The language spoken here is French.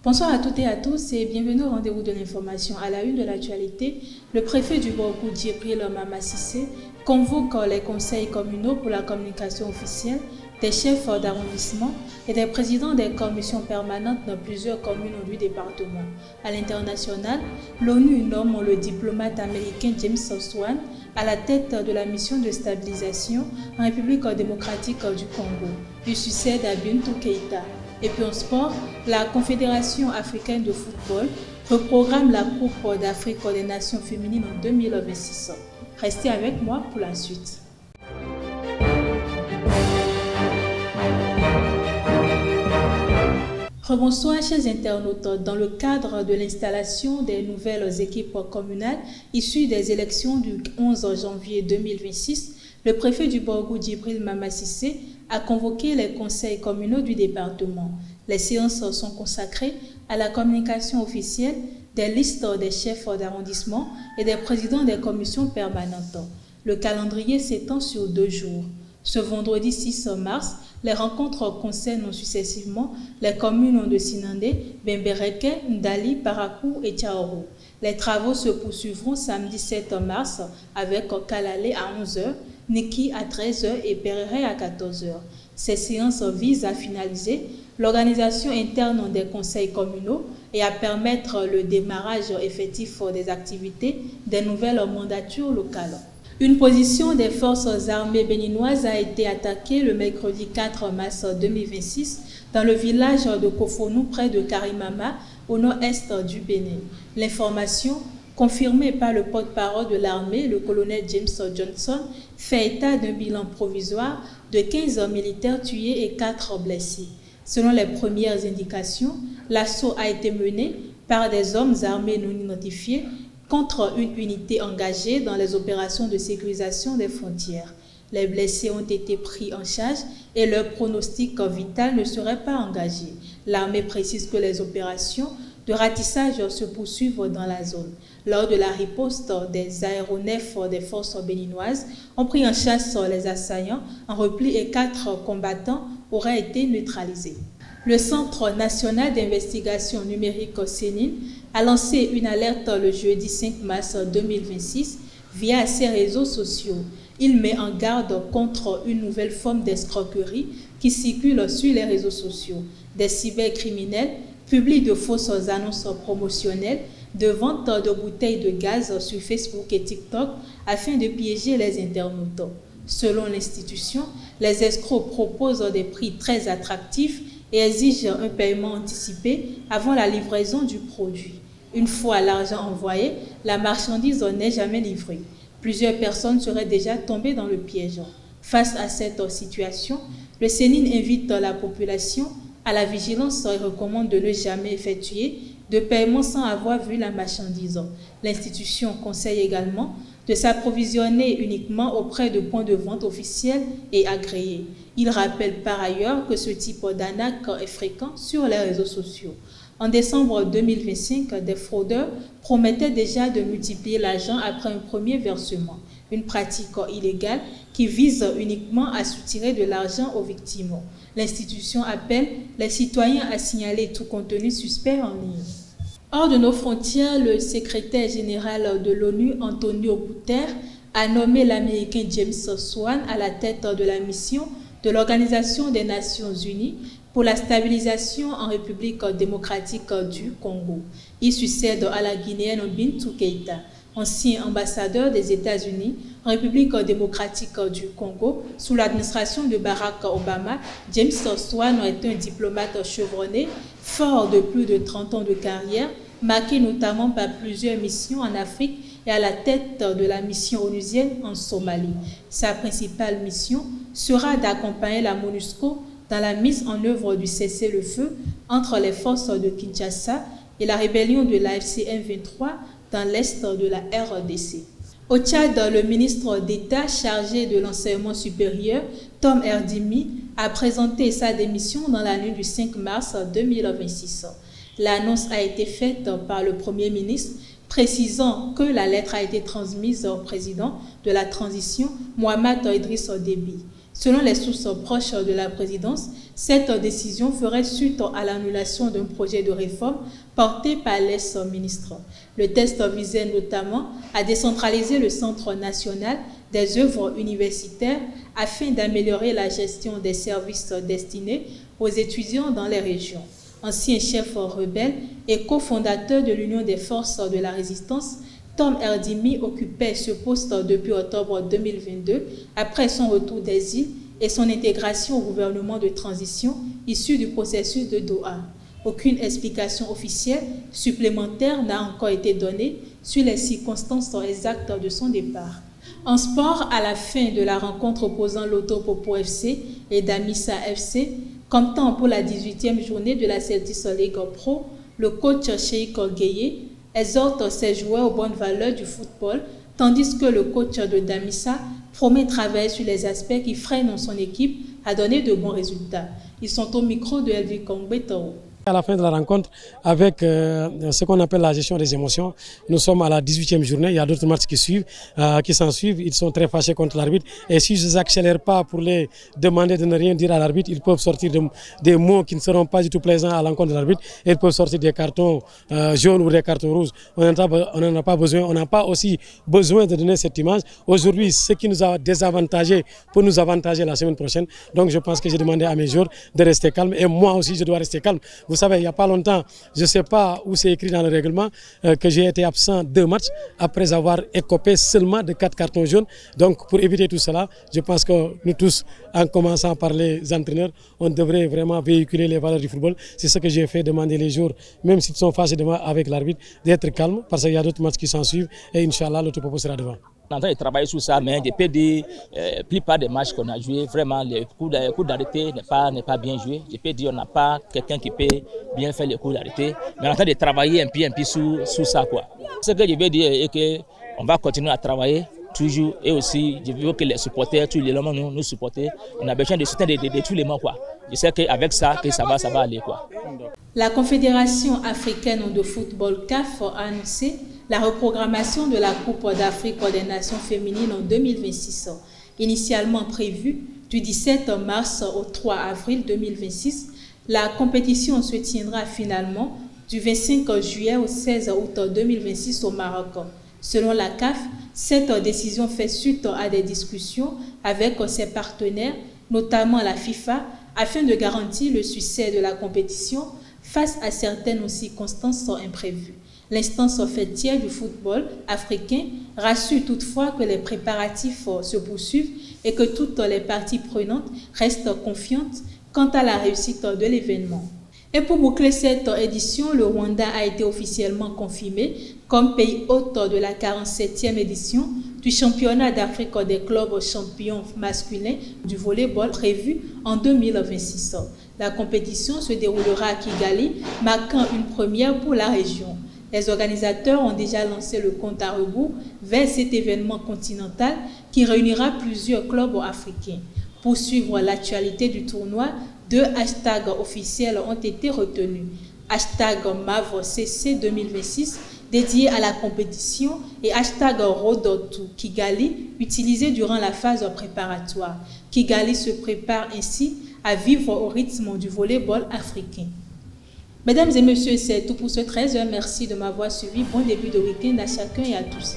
Bonsoir à toutes et à tous et bienvenue au rendez-vous de l'information. À la une de l'actualité, le préfet du Borgou Djibril Mama Cissé convoque les conseils communaux pour la communication officielle des chefs d'arrondissement et des présidents des commissions permanentes dans plusieurs communes du département. À l'international, l'ONU nomme le diplomate américain James Swan à la tête de la mission de stabilisation en République démocratique du Congo. Il succède à Bintou Keïta. Et puis en sport, la Confédération africaine de football reprogramme la Coupe d'Afrique des Nations féminines en 2026. Restez avec moi pour la suite. Rebonsoir chers internautes, dans le cadre de l'installation des nouvelles équipes communales issues des élections du 11 janvier 2026, le préfet du Borgou Djibril Mama Cissé a convoqué les conseils communaux du département. Les séances sont consacrées à la communication officielle des listes des chefs d'arrondissement et des présidents des commissions permanentes. Le calendrier s'étend sur 2 jours. Ce vendredi 6 mars, les rencontres concernent successivement les communes de Sinandé, Bembereke, Ndali, Parakou et Tchaoro. Les travaux se poursuivront samedi 7 mars avec Kalale à 11h, Niki à 13h et Perere à 14h. Ces séances visent à finaliser l'organisation interne des conseils communaux et à permettre le démarrage effectif des activités des nouvelles mandatures locales. Une position des forces armées béninoises a été attaquée le mercredi 4 mars 2026 dans le village de Kofonou près de Karimama au nord-est du Bénin. L'information, confirmée par le porte-parole de l'armée, le colonel James Johnson, fait état d'un bilan provisoire de 15 militaires tués et 4 blessés. Selon les premières indications, l'assaut a été mené par des hommes armés non identifiés contre une unité engagée dans les opérations de sécurisation des frontières. Les blessés ont été pris en charge et leur pronostic vital ne serait pas engagé. L'armée précise que les opérations de ratissage se poursuivent dans la zone. Lors de la riposte, des aéronefs des forces béninoises ont pris en chasse les assaillants en repli et 4 combattants auraient été neutralisés. Le Centre national d'investigation numérique CNIN a lancé une alerte le jeudi 5 mars 2026 via ses réseaux sociaux. Il met en garde contre une nouvelle forme d'escroquerie qui circule sur les réseaux sociaux. Des cybercriminels publient de fausses annonces promotionnelles de vente de bouteilles de gaz sur Facebook et TikTok afin de piéger les internautes. Selon l'institution, les escrocs proposent des prix très attractifs et exigent un paiement anticipé avant la livraison du produit. Une fois l'argent envoyé, la marchandise n'est jamais livrée. Plusieurs personnes seraient déjà tombées dans le piège. Face à cette situation, le CNIN invite la population à la vigilance et recommande de ne jamais effectuer de paiement sans avoir vu la marchandise. L'institution conseille également de s'approvisionner uniquement auprès de points de vente officiels et agréés. Il rappelle par ailleurs que ce type d'arnaque est fréquent sur les réseaux sociaux. En décembre 2025, des fraudeurs promettaient déjà de multiplier l'argent après un premier versement, une pratique illégale qui vise uniquement à soutirer de l'argent aux victimes. L'institution appelle les citoyens à signaler tout contenu suspect en ligne. Hors de nos frontières, le secrétaire général de l'ONU, Antonio Guterres, a nommé l'Américain James Swan à la tête de la mission de l'Organisation des Nations Unies pour la stabilisation en République démocratique du Congo. Il succède à la Guinéenne Bintou Keïta, ancien ambassadeur des États-Unis en République démocratique du Congo sous l'administration de Barack Obama. James Swan est un diplomate chevronné, fort de plus de 30 ans de carrière, marqué notamment par plusieurs missions en Afrique et à la tête de la mission onusienne en Somalie. Sa principale mission sera d'accompagner la MONUSCO dans la mise en œuvre du cessez-le-feu entre les forces de Kinshasa et la rébellion de l'AFC M23 dans l'est de la RDC. Au Tchad, le ministre d'État chargé de l'enseignement supérieur, Tom Erdimi, a présenté sa démission dans la nuit du 5 mars 2026. L'annonce a été faite par le Premier ministre, précisant que la lettre a été transmise au président de la transition, Mohamed Idriss Déby. Selon les sources proches de la présidence, cette décision ferait suite à l'annulation d'un projet de réforme porté par l'ex-ministre. Le texte visait notamment à décentraliser le Centre national des œuvres universitaires afin d'améliorer la gestion des services destinés aux étudiants dans les régions. Ancien chef rebelle et cofondateur de l'Union des forces de la résistance, Tom Erdimi occupait ce poste depuis octobre 2022 après son retour d'exil et son intégration au gouvernement de transition issu du processus de Doha. Aucune explication officielle supplémentaire n'a encore été donnée sur les circonstances exactes de son départ. En sport, à la fin de la rencontre opposant Loto Popo FC et Damissa FC, comptant pour la 18e journée de la Celtics League Pro, le coach Cheikh Gueye exhorte ses joueurs aux bonnes valeurs du football, tandis que le coach de Damissa promet travailler sur les aspects qui freinent son équipe à donner de bons résultats. Ils sont au micro de Elvi Kongbetao. À la fin de la rencontre, avec ce qu'on appelle la gestion des émotions, nous sommes à la 18e journée, il y a d'autres matchs qui s'en suivent, ils sont très fâchés contre l'arbitre et si je n'accélère pas pour les demander de ne rien dire à l'arbitre, ils peuvent sortir des mots qui ne seront pas du tout plaisants à l'encontre de l'arbitre et ils peuvent sortir des cartons jaunes ou des cartons rouges. On n'en a pas besoin, on n'a pas aussi besoin de donner cette image. Aujourd'hui, ce qui nous a désavantagé pour nous avantager la semaine prochaine, donc je pense que j'ai demandé à mes joueurs de rester calmes et moi aussi je dois rester calme. Vous savez, il n'y a pas longtemps, je ne sais pas où c'est écrit dans le règlement, que j'ai été absent 2 matchs après avoir écopé seulement de 4 cartons jaunes. Donc pour éviter tout cela, je pense que nous tous, en commençant par les entraîneurs, on devrait vraiment véhiculer les valeurs du football. C'est ce que j'ai fait, demander les jours, même s'ils sont fâchés avec l'arbitre, d'être calmes parce qu'il y a d'autres matchs qui s'en suivent et Inch'Allah, le Popo sera devant. On est en train de travailler sur ça, mais je peux dire la plupart des matchs qu'on a joués, vraiment, le coup d'arrêté n'est pas bien joué. Je peux dire on n'a pas quelqu'un qui peut bien faire le coup d'arrêté, mais on est en train de travailler un peu sur ça, quoi. Ce que je veux dire est qu'on va continuer à travailler toujours et aussi je veux que les supporters, tous les éléments nous supporter. On a besoin de soutien de tous les mois, quoi. Je sais qu'avec ça, ça va aller, quoi. La Confédération africaine de football CAF a annoncé la reprogrammation de la Coupe d'Afrique des Nations féminines en 2026. Initialement prévue du 17 mars au 3 avril 2026, la compétition se tiendra finalement du 25 juillet au 16 août 2026 au Maroc. Selon la CAF, cette décision fait suite à des discussions avec ses partenaires, notamment la FIFA, afin de garantir le succès de la compétition face à certaines circonstances imprévues. L'instance fêtière du football africain rassure toutefois que les préparatifs se poursuivent et que toutes les parties prenantes restent confiantes quant à la réussite de l'événement. Et pour boucler cette édition, le Rwanda a été officiellement confirmé comme pays hôte de la 47e édition du championnat d'Afrique des clubs champions masculins du volleyball prévu en 2026. La compétition se déroulera à Kigali, marquant une première pour la région. Les organisateurs ont déjà lancé le compte à rebours vers cet événement continental qui réunira plusieurs clubs africains. Pour suivre l'actualité du tournoi, 2 hashtags officiels ont été retenus. Hashtag MAVCC 2026 dédié à la compétition et hashtag Road to Kigali utilisé durant la phase préparatoire. Kigali se prépare ainsi à vivre au rythme du volleyball africain. Mesdames et messieurs, c'est tout pour ce 13h. Merci de m'avoir suivi. Bon début de week-end à chacun et à tous.